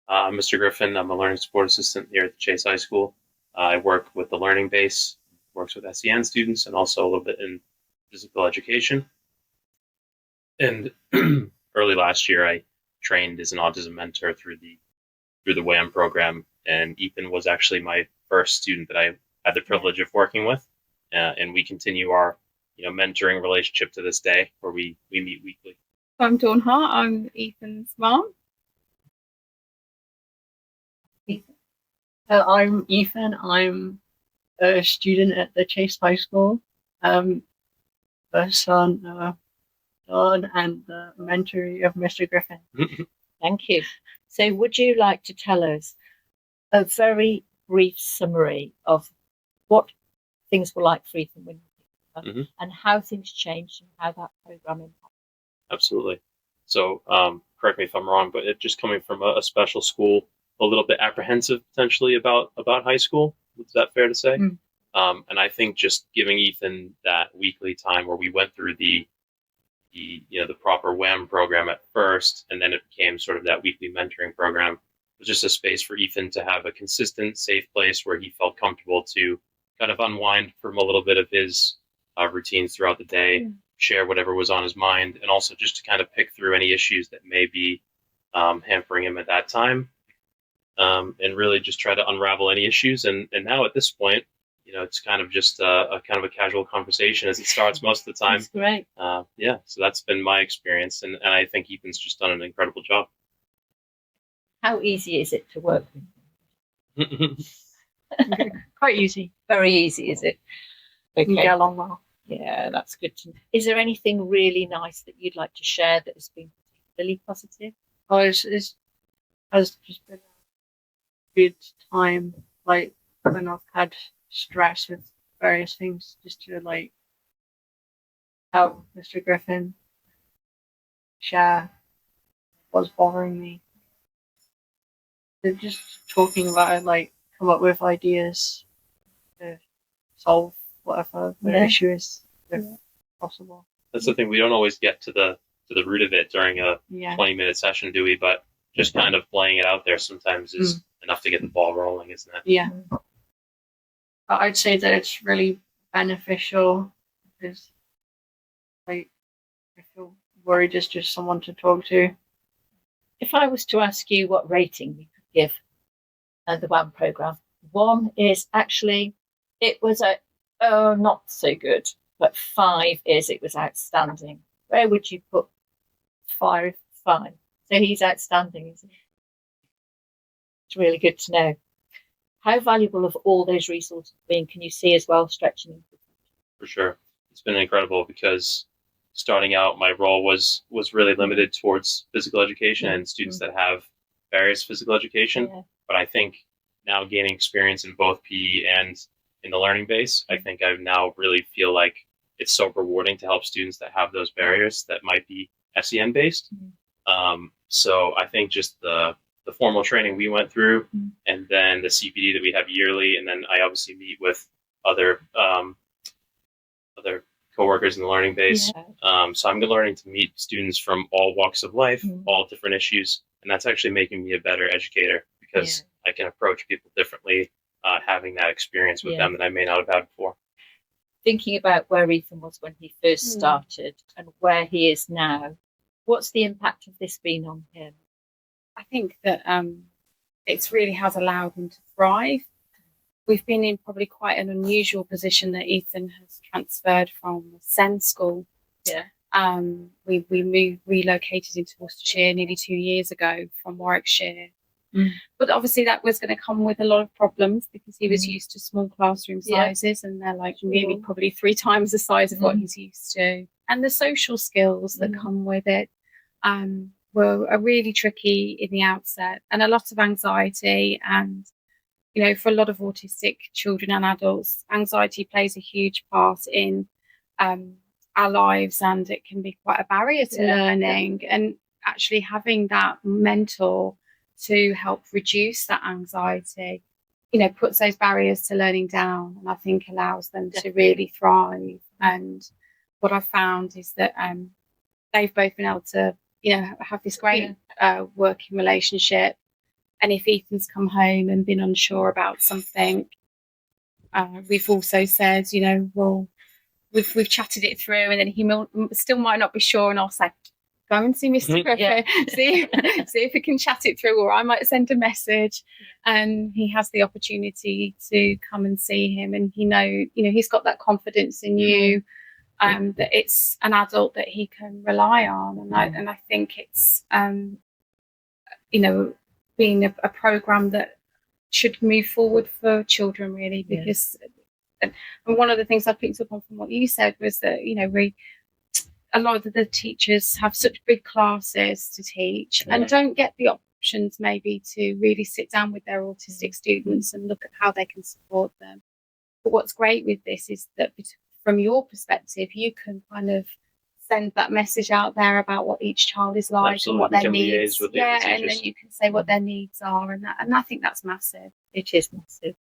I'm Mr. Griffin. I'm a learning support assistant here at the Chase High School. I work with the learning base, works with SEN students, and also a little bit in physical education. And early last year, I trained as an autism mentor through the WAM program, and Ethan was actually my first student that I had the privilege of working with, and we continue our mentoring relationship to this day, where we meet weekly. I'm Dawn Hart. I'm Ethan's mom. I'm Ethan. I'm a student at the Chase High School. The son Dawn and the mentor of Mr. Griffin. Thank you. So would you like to tell us a very brief summary of what things were like for Ethan when you were and how things changed and how that program impacted? Absolutely. So correct me if I'm wrong, but it just coming from a special school, a little bit apprehensive potentially about high school. Is that fair to say? And I think just giving Ethan that weekly time where we went through the proper WAM program at first, and then it became sort of that weekly mentoring program. It was just a space for Ethan to have a consistent, safe place where he felt comfortable to kind of unwind from a little bit of his routines throughout the day, share whatever was on his mind, and also just to kind of pick through any issues that may be hampering him at that time, and really just try to unravel any issues. And now at this point, it's kind of just a kind of a casual conversation as it starts most of the time. That's great. So that's been my experience, and I think Ethan's just done an incredible job. How easy is it to work with? Quite easy. Very easy, is it? Okay. We get along well. Yeah, that's good to know. Is there anything really nice that you'd like to share that has been particularly positive? Oh, it has just been a good time, like when I've had stress with various things, just to like help Mr. Griffin share what's bothering me. They're just talking about it, like come up with ideas to solve whatever the issue is, if possible. That's the thing. We don't always get to the root of it during a 20-minute session, do we? But just kind of playing it out there sometimes is enough to get the ball rolling, isn't it? Yeah. But I'd say that it's really beneficial because, like, I feel worried as just someone to talk to. If I was to ask you what rating you could give the WAM program, 1 is actually, it was not so good, but 5 is it was outstanding. Where would you put 5? So he's outstanding, isn't he? It's really good to know. How valuable have all those resources been? Can you see as well stretching into the future? For sure. It's been incredible because starting out, my role was really limited towards physical education and students that have various physical education. Yeah. But I think now gaining experience in both PE and in the learning base, I think I now really feel like it's so rewarding to help students that have those barriers that might be SEN based. So I think just the formal training we went through, and then the CPD that we have yearly, and then I obviously meet with other coworkers in the learning base. So I'm learning to meet students from all walks of life, all different issues, and that's actually making me a better educator because I can approach people differently, having that experience with them that I may not have had before. Thinking about where Ethan was when he first started and where he is now, what's the impact of this been on him? I think that it really has allowed him to thrive. We've been in probably quite an unusual position that Ethan has transferred from SEN school. We relocated into Worcestershire nearly 2 years ago from Warwickshire. But obviously that was going to come with a lot of problems because he was used to small classroom sizes and they're like really probably 3 times the size of what he's used to. And the social skills that come with it are really tricky in the outset, and a lot of anxiety. And for a lot of autistic children and adults, anxiety plays a huge part in our lives, and it can be quite a barrier to learning. And actually having that mentor to help reduce that anxiety, puts those barriers to learning down, and I think allows them to really thrive. And what I've found is that they've both been able to have this great working relationship. And if Ethan's come home and been unsure about something, we've also said, you know, well, we've chatted it through, and then he still might not be sure, and I'll say, go and see Mr. Griffith, see if we can chat it through, or I might send a message, and he has the opportunity to come and see him, and he's got that confidence in you, that it's an adult that he can rely on, and I think it's being a program that should move forward for children, really, because and one of the things I picked up on from what you said was that, you know, a lot of the teachers have such big classes to teach and don't get the options maybe to really sit down with their autistic students and look at how they can support them. But what's great with this is that from your perspective, you can kind of send that message out there about what each child is like. Absolutely. And what their needs. With the And then you can say what their needs are, and I think that's massive. It is massive.